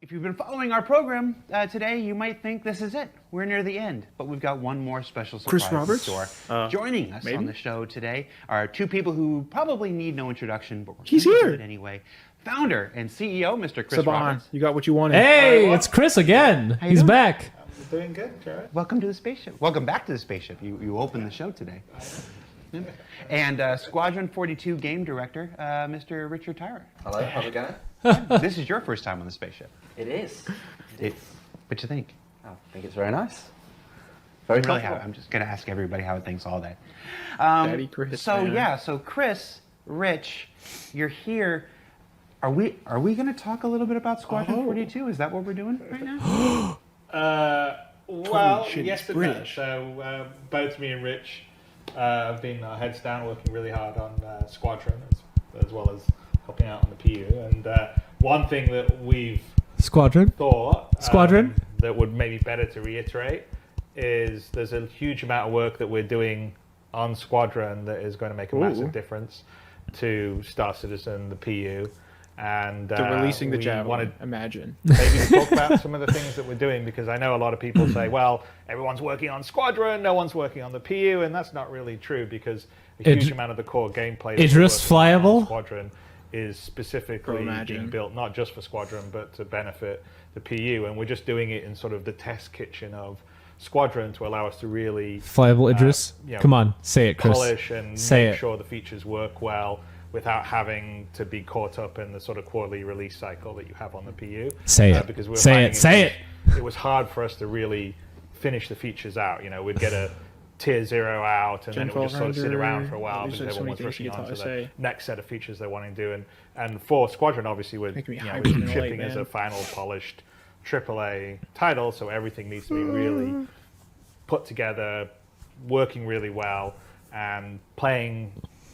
If you've been following our program today, you might think this is it. We're near the end, but we've got one more special surprise Chris Roberts? in store. Joining us on the show today are two people who probably need no introduction, but we're He's going to here do it anyway. Founder and CEO, Mr. Chris Roberts. You got what you wanted. Hey, it's Chris again. He's doing? back. I'm doing good, Jared. Welcome to the spaceship. Welcome back to the spaceship. You opened the show today. And Squadron 42 game director, Mr. Richard Tyrer. Hello, how's it going? This is your first time on the spaceship. It is. What you think? I think it's very nice. Very Really comfortable. I'm just going to ask everybody how it thinks all day. Daddy Chris. So man. yeah, so Chris, Rich, you're here. Are we going to talk a little bit about Squadron 42? Is that what we're doing right now? Well, shit, yes it's and no. British. So both me and Rich have been heads down working really hard on Squadron as well as helping out on the PU. And one thing that we've Squadron. thought Squadron. that would maybe better to reiterate is there's a huge amount of work that we're doing on Squadron that is going to make a massive difference to Star Citizen, the PU. And They're releasing the we Javelin. wanted Imagine. maybe to talk about some of the things that we're doing, because I know a lot of people say, well, everyone's working on Squadron, no one's working on the PU, and that's not really true, because a huge amount of the core gameplay Idris Flyable? Squadron is specifically being built not just for Squadron but to benefit the PU, and we're just doing it in sort of the test kitchen of Squadron to allow us to really Flyable Idris. Come on, say it, Chris. polish and make sure the features work well without having to be caught up in the sort of quarterly release cycle that you have on the PU. Say it. Because we were Say it. Say finding it was hard for us to really finish the features out. You know, we'd get a tier 0 out, and then it would just sort of sit around for a while because everyone was rushing on to the next set of features they want to do. And for Squadron, obviously, we're shipping as a final polished AAA title, so everything needs to be really put together, working really well, and playing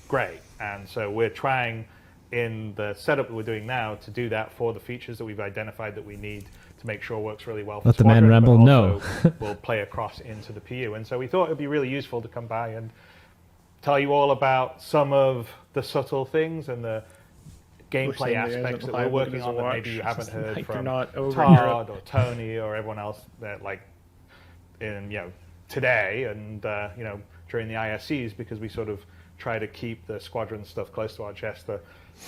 great. And so we're trying in the setup that we're doing now to do that for the features that we've identified that we need to make sure works really well for Let the man Squadron, ramble. but No. also will play across into the PU. And so we thought it would be really useful to come by and tell you all about some of the subtle things and the gameplay aspects that we're working on that maybe you haven't heard from Todd or Tony or everyone else that today and during the ISCs, because we sort of try to keep the Squadron stuff close to our chest to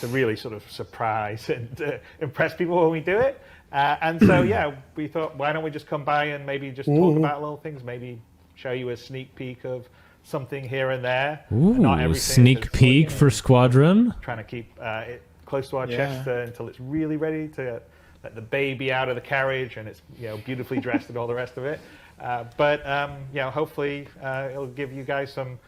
really sort of surprise and impress people when we do it. And so, we thought, why don't we just come by and maybe just talk about little things, maybe show you a sneak peek of something here and there. Ooh, not everything sneak peek for Squadron. Trying to keep it close to our chest until it's really ready to let the baby out of the carriage and it's beautifully dressed and all the rest of it. But hopefully it'll give you guys some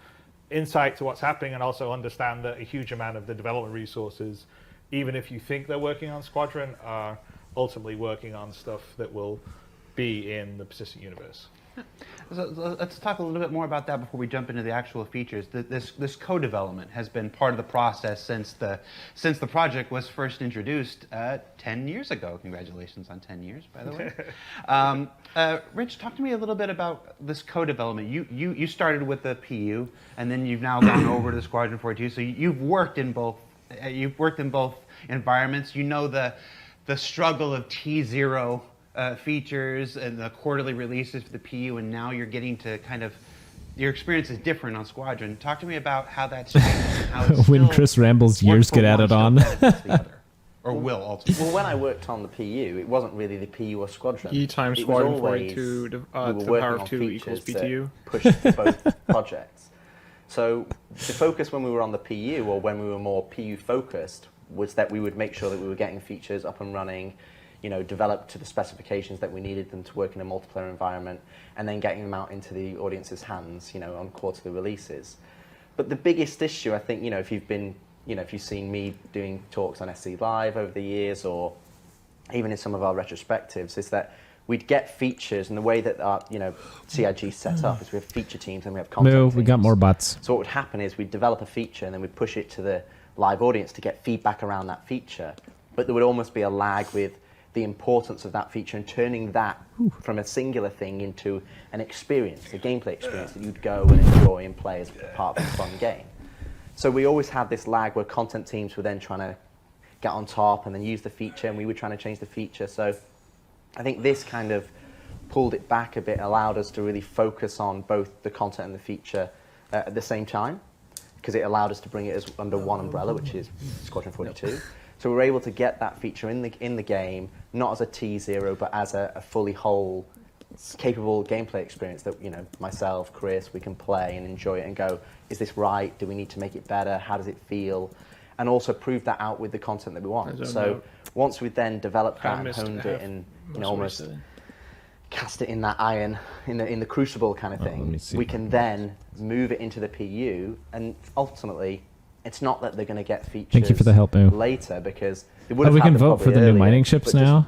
insight to what's happening, and also understand that a huge amount of the development resources, even if you think they're working on Squadron, are ultimately working on stuff that will be in the persistent universe. So let's talk a little bit more about that before we jump into the actual features. This co-development has been part of the process since the project was first introduced 10 years ago. Congratulations on 10 years, by the way. Rich, talk to me a little bit about this co-development. You started with the PU, and then you've now gone over to the Squadron 42. So you've worked in both. You've worked in both environments. You know the struggle of T0. Features and the quarterly releases for the PU, and now you're getting to your experience is different on Squadron. Talk to me about how that's changed and how it's when Chris rambles, years get added on. Or will ultimately. Well, when I worked on the PU, it wasn't really the PU or Squadron. E times Squadron 42 to the power of 2 equals PTU. Pushed both projects. So the focus when we were on the PU, or when we were more PU focused, was that we would make sure that we were getting features up and running, developed to the specifications that we needed them to work in a multiplayer environment, and then getting them out into the audience's hands, on quarterly releases. But the biggest issue, I think, if you've seen me doing talks on SC Live over the years, or even in some of our retrospectives, is that we'd get features, and the way that our, CIG set up is we have feature teams and we have content teams. We got more butts. So what would happen is we'd develop a feature and then we'd push it to the live audience to get feedback around that feature. But there would almost be a lag with the importance of that feature and turning that from a singular thing into an experience, a gameplay experience that you'd go and enjoy and play as part of a fun game. So we always had this lag where content teams were then trying to get on top and then use the feature, and we were trying to change the feature. So I think this kind of pulled it back a bit, allowed us to really focus on both the content and the feature at the same time, because it allowed us to bring it as under one umbrella, which is Squadron 42. So we were able to get that feature in the game, not as a T0, but as a fully whole, capable gameplay experience that, you know, myself, Chris, we can play and enjoy it and go, is this right? Do we need to make it better? How does it feel? And also prove that out with the content that we want. So once we then developed that and honed it and, you know, almost cast it in that iron, in the crucible kind of thing, we can then move it into the PU, and ultimately, it's not that they're going to get features Thank you for the help, Moo. later, because they would have we had can them vote for the probably new earlier, mining ships but just now.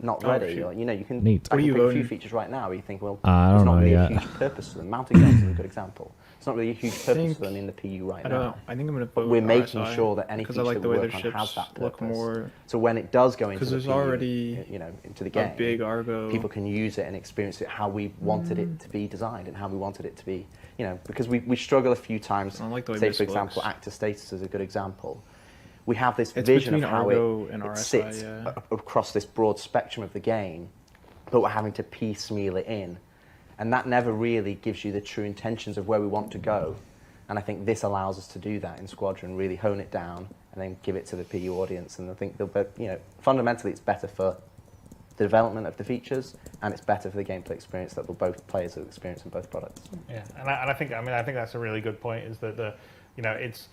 Not ready. Or, you know, you can Neat. I can What are you pick a few voting? features right now where you think, well, I there's don't not know really yet. a huge purpose for them. Mounting guns is a good example. It's not really a huge purpose for them in the PU right I don't now. know. I think I'm going to But vote we're making RSI, sure that any because feature I like that the we way work their on has ships that look purpose. more. So when it does go into Because the there's PU, already you know, into the a game, big Argo. people can use it and experience it how we wanted it to be designed and how we wanted it to be, you know, because we struggle a few times. I like the way say, this for example, looks. actor status is a good example. We have this It's vision of between how Argo it and RSI, sits yeah. across this broad spectrum of the game, but we're having to piecemeal it in. And that never really gives you the true intentions of where we want to go. And I think this allows us to do that in Squadron, really hone it down and then give it to the PU audience. And I think, you know, fundamentally it's better for the development of the features, and it's better for the gameplay experience that both players will experience in both products. Yeah, and I think that's a really good point. Is that it's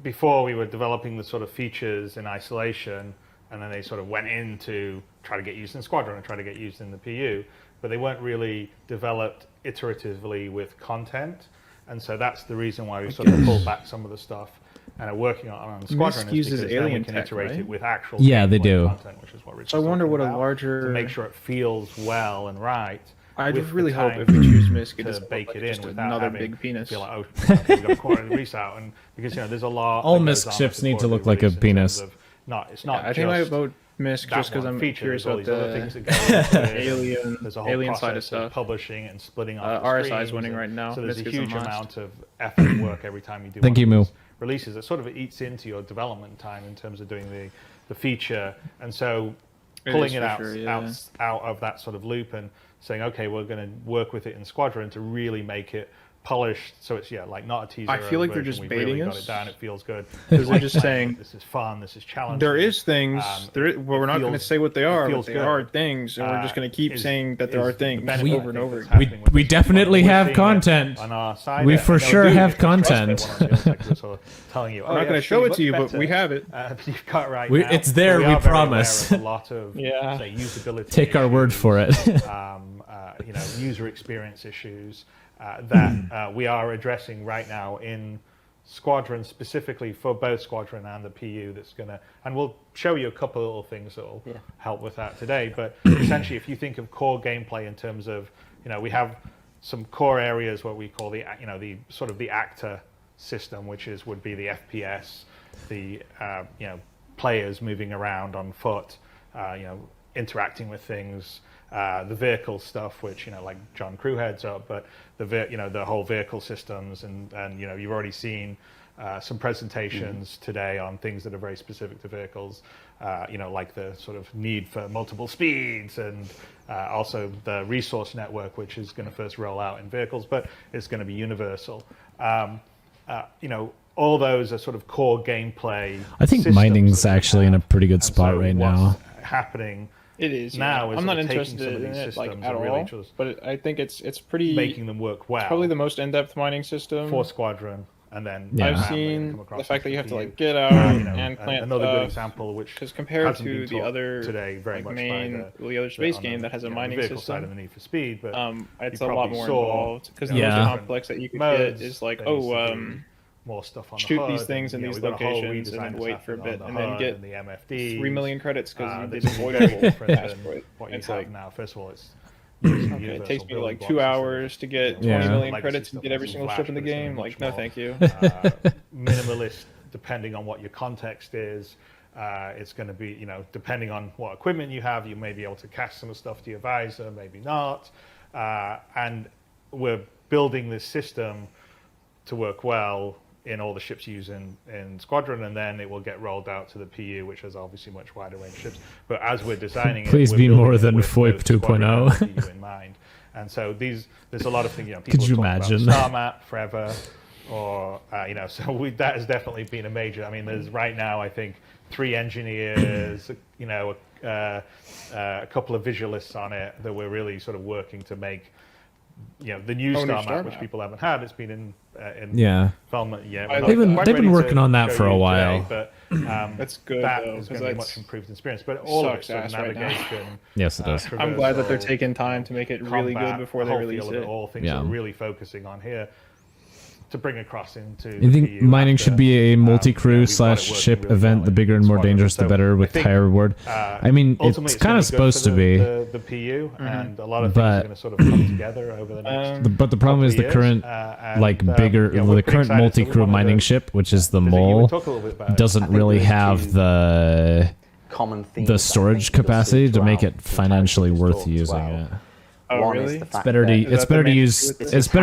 before we were developing the sort of features in isolation, and then they sort of went in to try to get used in Squadron and try to get used in the PU, but they weren't really developed iteratively with content, and so that's the reason why we sort of pulled back some of the stuff and are working on Squadron is uses because then we alien can tech, iterate right? it with actual Yeah, they gameplay do. content, which is what Richard's So I wonder talking what a about, larger- to make sure it feels well and right. I with just the really hope time if we choose Misk, it to doesn't bake look it like in just without another having big penis. feel like, oh, okay, we've got a quarter Reese out, and because there's a lot. All that goes Misk on ships with need to quarterly look like a release in terms penis. of it's not I think I might just vote Misk that just because one I'm feature. curious There's all about these other the things that go into it. alien, There's a whole alien side of process stuff. publishing and splitting off. RSI the is streams, winning and right now. So there's Misk a is huge unmatched. amount of effort and work every time you do Thank one you, of Moo. these releases. It sort of eats into your development time in terms of doing the feature, and so pulling it out of that sort of loop and saying, okay, we're going to work with it in Squadron to really make it polished, so it's like not a teaser. I feel like they're version. just We've baiting really us. got it down. It feels good. Because they're Like just playing saying it. This is fun. This is challenging. there is things. Well, we're not going to feels- say what they are, feels but they good. are things, and we're just going to keep saying that there are things over and over again. We definitely have content. On our side. We And for they were sure doing have it, trust me, content. one of the other sectors sort of telling you, I'm not going to show it to you, but we have it. You've got it right We- now. it's there, We we are very promise. aware of a lot of Yeah. say, usability. Take our word for it. User experience issues that we are addressing right now in Squadron, specifically for both Squadron and the PU. That's gonna, and we'll show you a couple of little things that will help with that today. But essentially, if you think of core gameplay in terms of, we have some core areas what we call the sort of the actor system, which would be the FPS, the players moving around on foot, interacting with things, the vehicle stuff, which like John Crew heads up, but the whole vehicle systems, and you've already seen some presentations today on things that are very specific to vehicles, like the sort of need for multiple speeds, and also the resource network, which is going to first roll out in vehicles, but it's going to be universal. All those are sort of core gameplay. I think systems mining's that we actually in a have. pretty good And spot so right what's now. happening It is. now is I'm not sort of taking interested some of in these it like systems at and really all, just but I think it's pretty. making them work well. It's probably the most in-depth mining system. for Squadron, and then Yeah. I've Yeah. seen the fact that you have to like get out and and plant another good stuff. example, which Because compared hasn't to been the taught other today very like much main, by the other space on game the, that has a the mining vehicle side system, and the need for speed, but it's you a lot probably more saw, involved because the Yeah. most complex that you could modes, get is like, there needs to be more stuff on the shoot HUD, these things in and, these we've got a whole locations and redesign then that's wait for a happening bit on and the then HUD get and the MFD, 3 million credits because you that's did very avoidable different past than what you It's have like, now. First of all, it's okay, it takes me like 2 hours to get 20 Yeah. million legacy credits stuff and get every on single Flash, ship in the but it's gonna game. be Like, much no, more, thank you. minimalist depending on what your context is. It's going to be, depending on what equipment you have, you may be able to cast some stuff to your visor, maybe not. And we're building this system to work well in all the ships you use in Squadron, and then it will get rolled out to the PU, which has obviously much wider range ships. But as we're designing Please it, be we're more building it than with FOIP both Squadron 2.0. and the PU in mind. And so there's a lot of things, people Could you have talked imagine? about Star Map forever, or, so that has definitely been a major, there's right now, I think, 3 engineers, a couple of visualists on it that we're really sort of working to make, the new Star Map, which people haven't had. It's been in development yet. They've been working on that for a while. Today, but that's good. That though, is going to be a much improved experience. But all of sucks it, ass navigation. Yes, it does. I'm glad that they're traversal, taking time to make it really combat, good before they whole release feel of it. All things that we're really focusing on here to bring across into. I think mining should be a multi-crew / ship really event. well The bigger and more dangerous, the better, with higher reward. It's kind of supposed to be. The PU, and a lot of things are going to sort of come together over the next. But the problem is the current, the current multi-crew mining ship, which is the Mole, doesn't really have the common theme the storage capacity to make it financially worth using it. Oh, really? It's better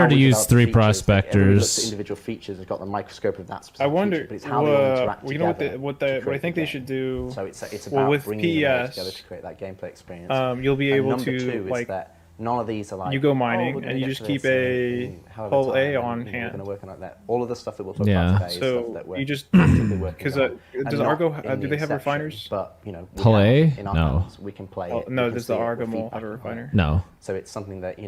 to use 3 prospectors. Individual features has got the microscope of that specific I wonder. feature, but it's how they all interact together. What I think they should do. So it's about with bringing them all PS, together to create that gameplay experience. You'll be able number to 2 is like. that none of these are like You go mining we're gonna and you get just to keep this a in however hull time, A and on we're hand. going to work on like that. All of the stuff that we'll talk Yeah. about today is stuff that So we're you just actively working because on. does And Argo not in do the they have inception, refiners? But we Hull have A? it in our No. hands. We can play it. No, we can does see the it, Argo we'll Mole feedback have a on it. refiner? No. So it's something that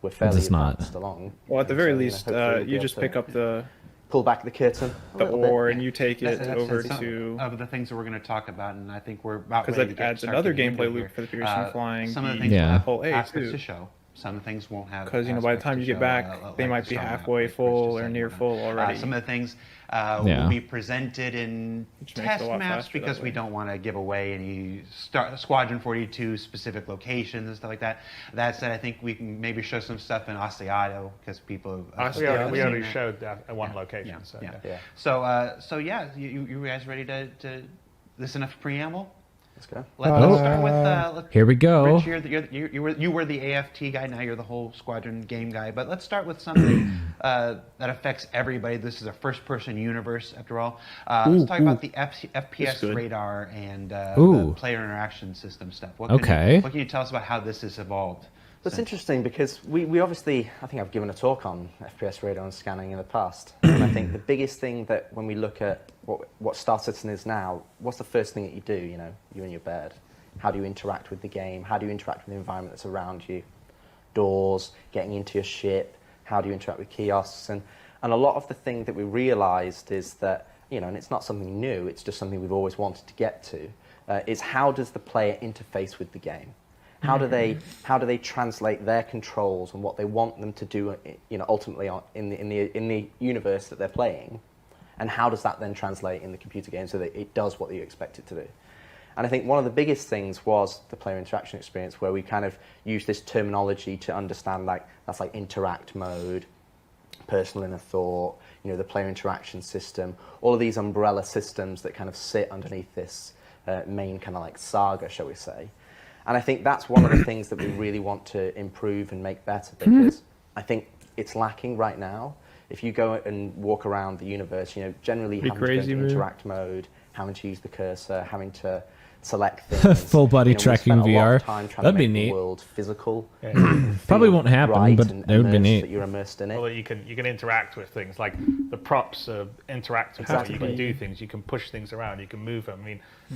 we're fairly does not. advanced along. Well, at the And very so, least, hopefully we'll be you able just to pick up the pull back the curtain a little bit. ore and you take it That's over some to. of the things that we're going to talk about, and I think we're about Because ready that to adds start another getting into gameplay here. loop for the Pearson flying. Some of the the things Yeah. will have Hull A aspects too. to show. Some things won't have. Because by the aspects time to you get show, back, they like might the be Star Map, halfway like full Bridge or to near Center. full already. Some of the things Yeah. will be presented in Which makes it test a lot maps faster because that we way. don't want to give away any Squadron 42 specific locations and stuff like that. That said, I think we can maybe show some stuff in Asiato because people. We already seen that. showed one location. So, Yeah. So you guys ready to this enough preamble? Let's go. Let's start with. Here we go. Rich, you were the AFT guy. Now you're the whole Squadron game guy. But let's start with something that affects everybody. This is a first-person universe, after all. Let's talk about the FPS radar and the player interaction system stuff. What can you tell us about how this has evolved? That's interesting because we obviously, I think I've given a talk on FPS radar and scanning in the past. And I think the biggest thing that when we look at what Star Citizen is now, what's the first thing that you do, you're in your bed? How do you interact with the game? How do you interact with the environment that's around you? Doors, getting into your ship, how do you interact with kiosks? And a lot of the thing that we realized is that, and it's not something new, it's just something we've always wanted to get to, is how does the player interface with the game? How do they translate their controls and what they want them to do, ultimately in the universe that they're playing, and how does that then translate in the computer game so that it does what you expect it to do? And I think one of the biggest things was the player interaction experience, where we kind of used this terminology to understand that's like interact mode, personal inner thought, the player interaction system, all of these umbrella systems that kind of sit underneath this main kind of like saga, shall we say. And I think that's one of the things that we really want to improve and make better, because I think it's lacking right now. If you go and walk around the universe, generally having to go into interact mode, having to use the cursor, having to select things. Full body tracking VR. That'd be neat. The world physical. Probably won't happen, but it would be neat. That you're immersed in it. Well, you can interact with things like the props interact with how you can do things. You can push things around. You can move them.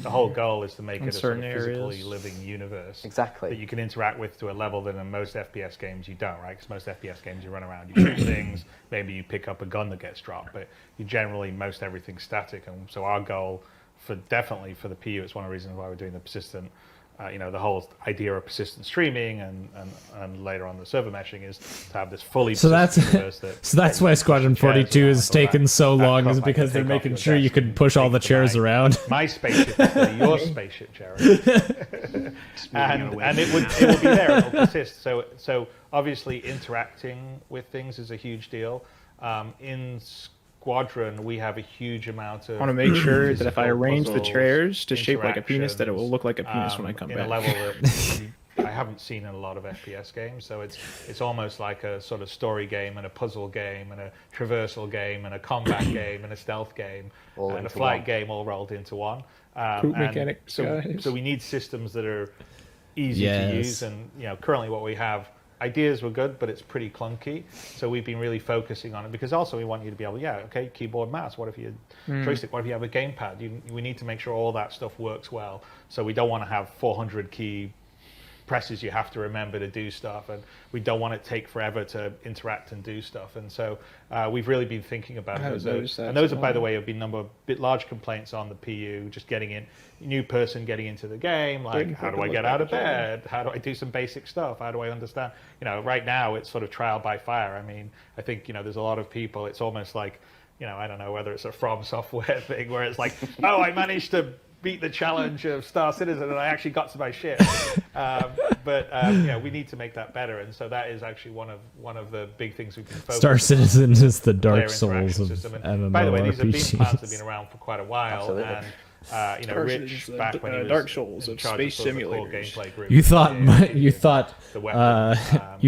The whole goal is to make it a sort of physically living universe. Exactly. That you can interact with to a level that in most FPS games you don't, right? Because most FPS games you run around, you shoot things, maybe you pick up a gun that gets dropped, but you generally most everything's static. And so our goal definitely for the PU, it's one of the reasons why we're doing the persistent, the whole idea of persistent streaming and later on the server meshing is to have this fully persistent universe. So that's why Squadron 42 is taking so long, is because they're making sure you can push all the chairs around. My spaceship instead of your spaceship, Jared. and it will be there. It will persist. So obviously interacting with things is a huge deal. In Squadron, we have a huge amount of. I want to make sure that if I arrange the chairs to shape like a penis, that it will look like a penis when I come in back. a level that I haven't seen in a lot of FPS games. So it's almost like a sort of story game and a puzzle game and a traversal game and a combat game and a stealth game and a flight game all rolled into one. So we need systems that are easy to use, and currently what we have, ideas were good, but it's pretty clunky. So we've been really focusing on it because also we want you to be able, keyboard, mouse. What if you joystick? What if you have a gamepad? We need to make sure all that stuff works well. So we don't want to have 400 key presses you have to remember to do stuff, and we don't want it to take forever to interact and do stuff. And so we've really been thinking about those. And those are, by the way, have been large complaints on the PU, just getting in, new person getting into the game, like how do I get out of bed? How do I do some basic stuff? How do I understand? Right now it's sort of trial by fire. I mean, I think, there's a lot of people, it's almost like, I don't know whether it's a From Software thing where it's like, oh, I managed to beat the challenge of Star Citizen and I actually got to my ship. But we need to make that better, and so that is actually one of the big things we've been focusing on. Star Citizen is the Dark Souls of MMORPGs. By the way, these plans have been around for quite a while. Absolutely. And Rich, back when he was Dark Souls of space simulators. simulators. Group, you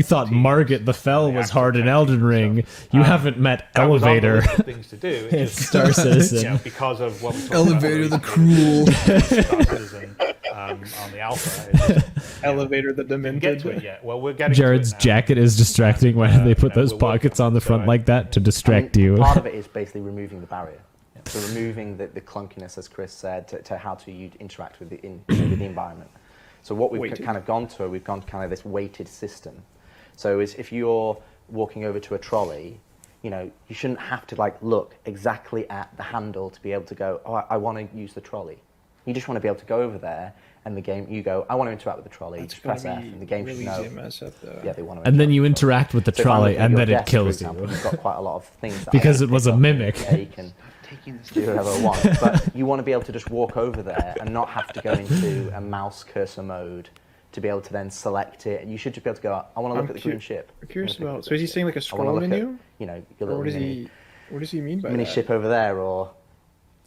thought Margit the Fell was hard in Elden Ring. You haven't met Elevator. Things to do. It's Star Citizen. Because of what we Elevator the Cruel. Star Citizen on the alpha. Elevator the Demented. Get to it yet? Well, we're getting Jared's to it now. jacket is distracting. Why do they put those pockets on the front like that to distract you? Part of it is basically removing the barrier. So removing the clunkiness, as Chris said, to how to interact with the environment. So what we've kind of gone to kind of this weighted system. So if you're walking over to a trolley, you shouldn't have to look exactly at the handle to be able to go, oh, I want to use the trolley. You just want to be able to go over there, and the game, you go, I want to interact with the trolley. Just press F, and the game should know. Yeah, they want to. And then you interact with the trolley, and then it kills you. You've got quite a lot of things. Because it was a mimic. Yeah, you can do whatever you want, but you want to be able to just walk over there and not have to go into a mouse cursor mode to be able to then select it. And you should just be able to go, I want to look at the green ship. I'm curious about. So is he saying like a scroll menu? Your little what does he mean by mini that? ship over there, or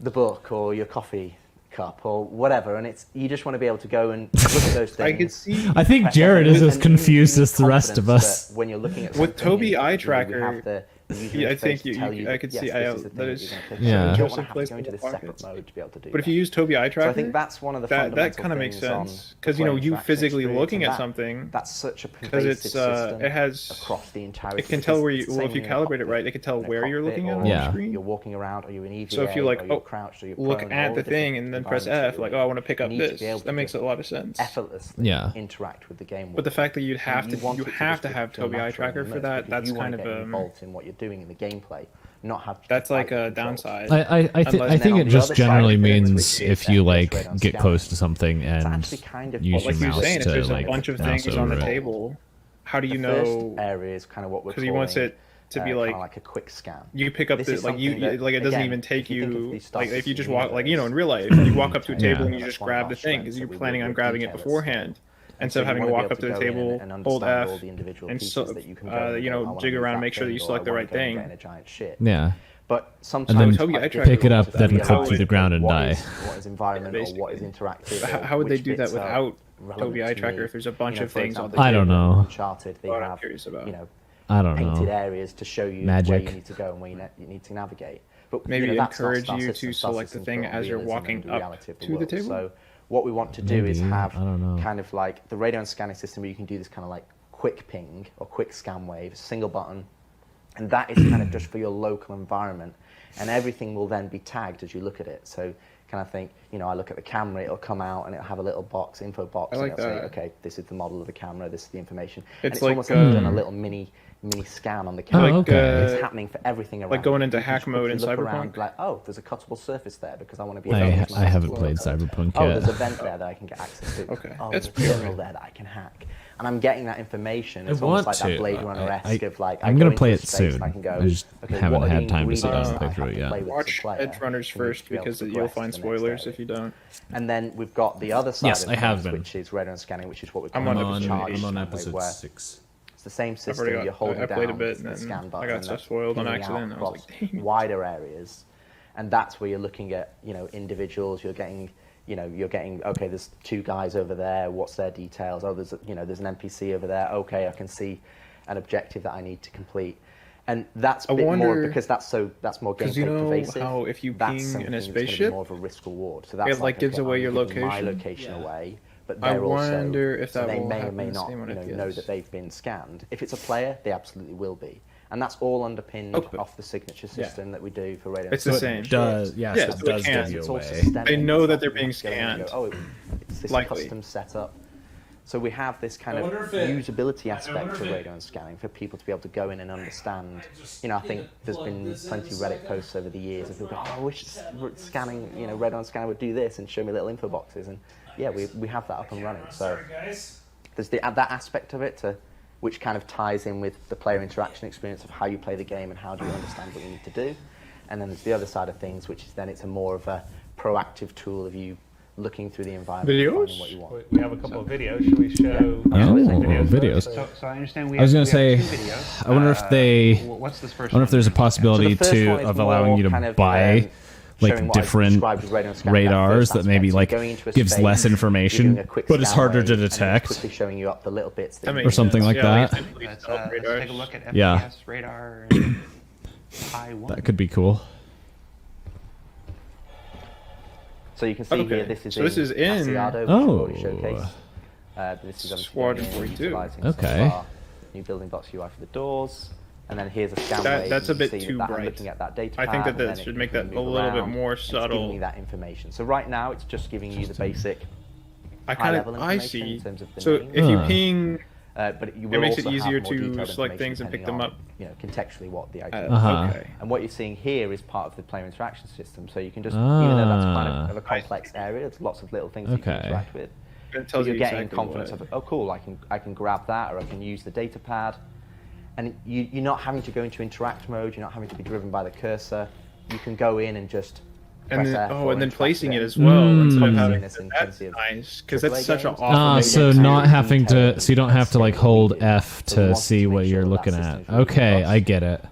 the book, or your coffee cup, or whatever, and you just want to be able to go and look at those things. I could see. I think Jared is as confused as the rest of us. When you're looking at with Tobii Eye Tracker, you have the I think I could see. That is yeah. You don't want to have to go into this separate mode to be able to do. But if you use Tobii Eye Tracker, so I think that's one of the that kind of makes sense because you physically looking at something. That's such a because it has across the entire. It can tell where you. Well, if you calibrate it right, it can tell where you're looking at on the screen. You're walking around, or you're in EVA, so if you crouched, or you're look at the thing and then press F, I want to pick up this. That makes a lot of sense. Effortlessly interact with the game. But the fact that you have to have Tobii Eye Tracker for that's kind of involved in what you're doing in the gameplay. Not have that's like a downside. I think it just generally means if you get close to something and use your mouse if to there's a bunch of things on the table, how do you know? Area is kind of what we're because he wants it to be like a quick scan. You pick up the it doesn't even take you if you just walk in real life you walk up to a table and you just grab the thing because you're planning on grabbing it beforehand. Instead of having to walk up to the table, hold F, and jig around and make sure that you select the right thing. Yeah. But sometimes and then pick it up, then clip to the ground and die. What is environment or what is interactive? How would they do that without Tobii Eye Tracker if there's a bunch of things on the table? I don't know. Uncharted, they have I don't know. painted areas to show you where you need to go and where you need to navigate. But maybe encourage you to select the thing as you're walking up to the table. So what we want to do is have kind of like the radar and scanning system where you can do this kind of like quick ping or quick scan wave, single button, and that is kind of just for your local environment, and everything will then be tagged as you look at it. So kind of think, I look at the camera, it'll come out and it'll have a little info box, and it'll say, okay, this is the model of the camera, this is the information. It's almost like you've done a little mini scan on the camera. It's happening for everything around. Like going into hack mode in Cyberpunk. There's a cuttable surface there because I want to be. I haven't played Cyberpunk yet. There's a vent there that I can get access to. Okay. There's a terminal there that I can hack, and I'm getting that information. It's almost like that Blade Runner-esque of I'm gonna play it soon. I can go, I just haven't had time to sit down and play through it yet. Watch Edge Runners first because you'll find spoilers if you don't. And then we've got the other side Yes, of I have been. which is radar and scanning, which is what we're I'm on episode 6. It's the same system. You're holding down the scan button. I got stuff spoiled on accident. I was like, dang. Wider areas, and that's where you're looking at individuals. You're getting you're getting, okay, there's 2 guys over there, what's their details? Oh, there's an NPC over there. Okay, I can see an objective that I need to complete. And that's a bit more, because that's more gameplay pervasive. How if you ping in a spaceship, be more of a risk reward. So that's it gives away your location. My location away, but I wonder if that they will may or happen may the not same on FPS. know that they've been scanned. If it's a player, they absolutely will be. And that's all underpinned off the signature system that we do for radio. It's the same. It does give you away. They know that they're being scanned. It's this Likely. custom setup. So we have this kind of usability aspect to radar and scanning for people to be able to go in and understand. I think there's been plenty of Reddit posts over the years of people going, I wish scanning, radar and scanning would do this and show me little info boxes. And yeah, we have that up and running. So there's that aspect of it which kind of ties in with the player interaction experience of how you play the game and how do you understand what you need to do. And then there's the other side of things, which is then it's a more of a proactive tool of you looking through the environment and finding what you want. We have a couple of videos. Should we show videos? So I understand I was going to say, I wonder if what's this first I wonder if there's a possibility So of allowing you to buy different radars that maybe gives less information, but it's harder to detect, quickly showing you up the little bits or something like that. Let's take a look at FPS Yeah. radar. That could be cool. So you can see here, this is in Asiado, Oh. which we've already showcased. This is Squadron 42. Okay. New building blocks UI for the doors. And then here's a scan That's a bit too I'm bright. looking at that data I think pad, that should make that a little bit more It's giving subtle. me that information. So right now, it's just giving you the basic I high-level information see. in terms of the So name. if you ping, But you it will makes it also have easier more to detailed select information things and pick them depending up. on, contextually what the item is. okay. And what you're seeing here is part of the player interaction system. So you can just, even though that's kind of a complex area, there's lots of little things you can interact with. It tells you're you getting exactly confidence what. of, oh cool, I can grab that, or I can use the data pad. And you're not having to go into interact mode, you're not having to be driven by the cursor. You can go in and just And press then, F or and then interact placing with it as well. Instead of having, That's that's nice, because that's such an games. awful. So not having to, so you don't have to hold F to see what you're looking at. Okay, I get it.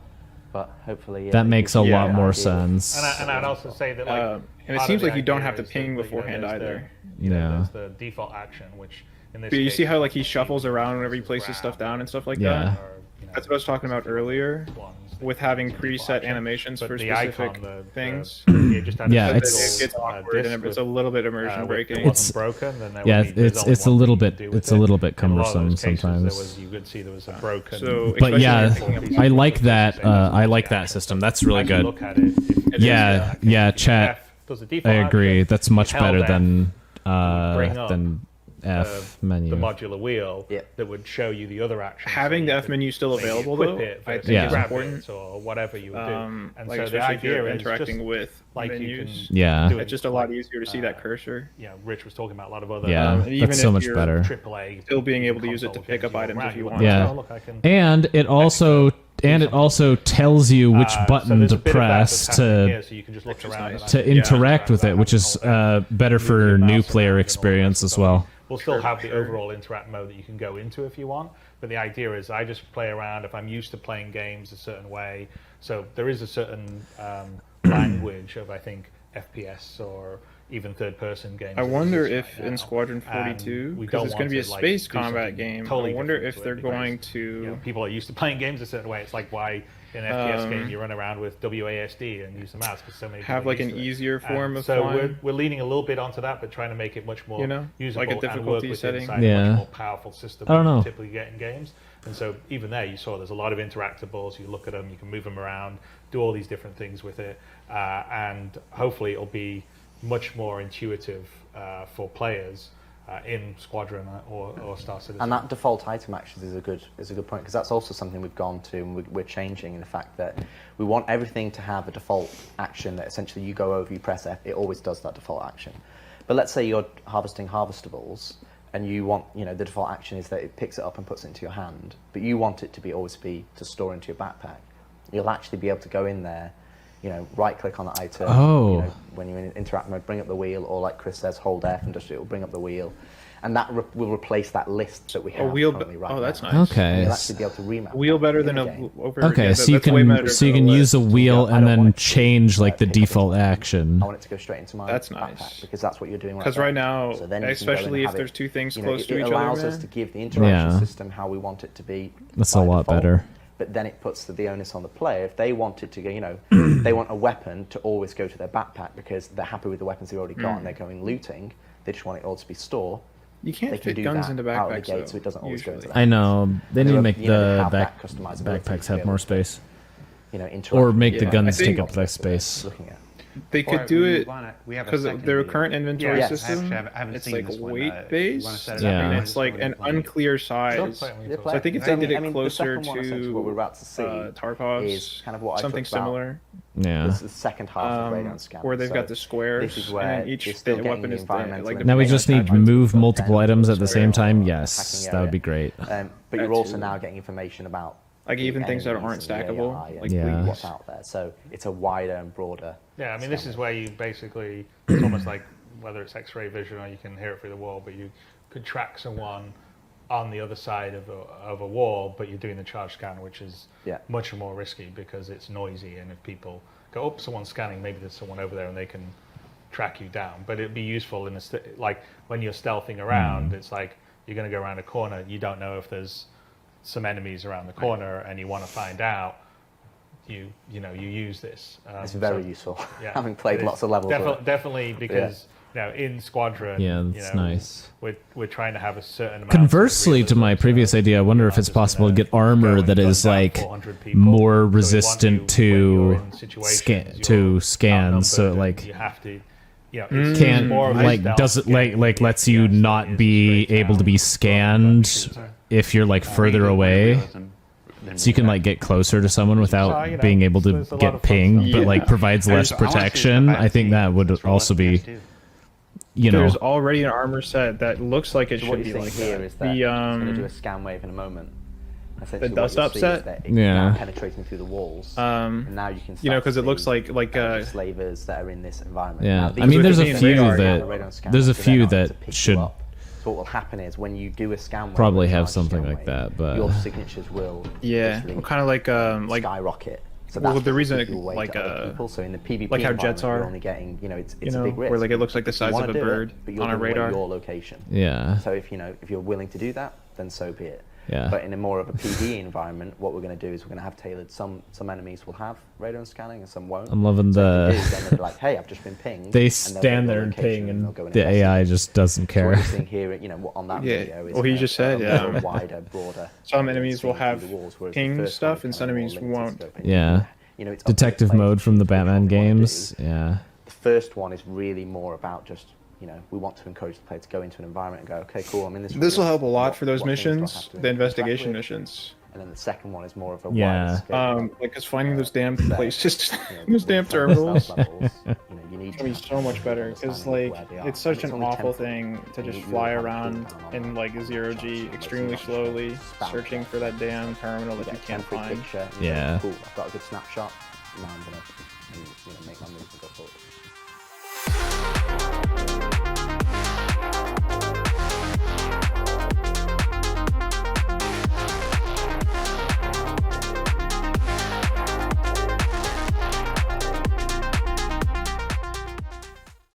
But hopefully That makes a lot more ideal. sense. And I'd also say that and it part seems of like the you don't idea have to is ping that, beforehand there's either. There's the default action, which in this But you case see how is he shuffles the around whenever he grab places stuff down and stuff like Yeah. that. or, That's what I was talking about earlier, ones. with having Default preset action. animations But for the specific icon, things. it just had a Yeah, little, it's- It gets awkward disc and it's with, a little bit immersion if breaking. it wasn't broken, then there Yeah, would be, there's only it's a one little thing you bit can do with it's a it. little bit In a lot of cumbersome those cases, sometimes. you could see there was a broken. So, But especially yeah, if- I like that. I like that system. That's really As you good. look at it, Yeah, chat. F does the default I agree. action, That's much held better F, than bring up, F menu. the modular wheel Yeah. that would show you the other actions. Having So the you F could menu still maybe available equip though, it I versus think is Yeah. grab important. it or whatever you would do. And like so the especially if idea you're is interacting just with like menus. you can Yeah. do it It's just a lot like, easier to see that cursor. Rich was talking about a lot of other Yeah, and even that's so if much you're better. AAA Still being able to use it to console pick up games, items if you look, want. Yeah. oh, look, I can- And it also tells you which so button there's to a bit of that press that's happening to here, so you can just look around and to interact with it, which is better for new player experience as well. We'll still have the overall interact mode that you can go into if you want, but the idea is I just play around if I'm used to playing games a certain way. So there is a certain language of, I think, FPS or even third-person games. I that wonder exist if right in now. Squadron And 42, we because don't it's going to be a want like, space do combat something game, totally I wonder different if to they're it because, going to... people are used to playing games a certain way. It's like why in an FPS game you run around with WASD and use the mouse because so many have people are like an used to it. easier form of so flying. we're leaning a little bit onto that, but trying to make it much more usable like a and work difficulty with setting. inside a Yeah. much more powerful system I don't than you know. typically get in games. And so even there, you saw there's a lot of interactables. You look at them, you can move them around, do all these different things with it, and hopefully it'll be much more intuitive for players in Squadron or Star Citizen. And that default item actions is a good point, because that's also something we've gone to and we're changing in the fact that we want everything to have a default action that essentially you go over, you press F, it always does that default action. But let's say you're harvesting harvestables and you want, the default action is that it picks it up and puts it into your hand, but you want it to always be to store into your backpack. You'll actually be able to go in there, right click on the item, when you're in interact mode, bring up the wheel, or like Chris says, hold F and just it will bring up the wheel. and that will replace that list that we have currently right now. That's nice. Okay. You'll actually be able to remap wheel better than Okay, so you can use a wheel and then change like the default action. I want it to go straight into my backpack because that's what you're doing right now. Because right now, So then especially if there's two things close to each other, it allows us to give the interaction system how we want it to be. That's a lot better. But then it puts the onus on the player. If they want it to go, they want a weapon to always go to their backpack because they're happy with the weapons they've already got and they're going looting. They just want it all to be store. You can't fit guns into backpacks, out of the gate, so it doesn't always go into I know. They need to make the backpacks have more space. Or make the guns take up less space. They could do it because their current inventory system, it's like weight based. Yeah. And it's like an unclear size. So I think if they did it closer to what we're about to see Tarkov's, is kind of what something similar. Yeah. This is the second half of radon scanning. Where they've got the squares, this is where and each weapon is like. Now we just need to move multiple items at the same time. Yes, that would be great. But you're also now getting information about like even things that aren't stackable, like what's out there. So it's a wider and broader. Yeah, I mean, this is where you basically, it's almost like whether it's X-ray vision or you can hear it through the wall, but you could track someone on the other side of a wall, but you're doing the charge scan, which is much more risky because it's noisy, and if people go, oh, someone's scanning, maybe there's someone over there and they can track you down. But it'd be useful in like when you're stealthing around, it's like you're going to go around a corner, you don't know if there's some enemies around the corner and you want to find out. You use this. It's very useful. Yeah, having played lots of levels. Definitely because in Squadron, that's nice. We're trying to have a certain amount. Conversely to my previous idea, I wonder if it's possible to get armor that is like more resistant to scans. So like you have to. Can't like does it like lets you not be able to be scanned if you're like further away. So you can like get closer to someone without being able to get pinged, but like provides less protection. I think that would also be, There's already an armor set that looks like it should be like here that. Is that I'm going to do a scan wave in a moment. The dust up set, penetrating through the walls. And now you can, because it looks like slavers that are in this environment. Yeah, I mean, there's a few that should. So what will happen is when you do a scan, probably have something like that, but your signatures will kind of like skyrocket. So that's the reason so in the PvP like how jets are, you're only getting it's a big risk. Where like it looks like the size of a bird on a radar. Your location. Yeah. So if you're willing to do that, then so be it. Yeah. But in a more of a PvE environment, what we're going to do is we're going to have tailored. Some enemies will have radar scanning and some won't. I'm loving then they'll be like, hey, I've just been pinged. They stand there and ping, and the AI just doesn't care. So what you're seeing here, on that video is he just said, wider, broader. Some enemies will have ping stuff, and some enemies won't. Yeah. Detective mode from the Batman games. Yeah. The first one is really more about just. We want to encourage the player to go into an environment and go, okay, cool, I'm in this. This will help a lot for those missions, the investigation missions. And then the second one is more of a wider scale. Because finding those damn places, those damn terminals, you need to be so much better. Because it's such an awful thing to just fly around in like 0G extremely slowly, searching for that damn terminal that you can't find. Yeah. Cool, I've got a good snapshot. Now I'm gonna make my move and go forward.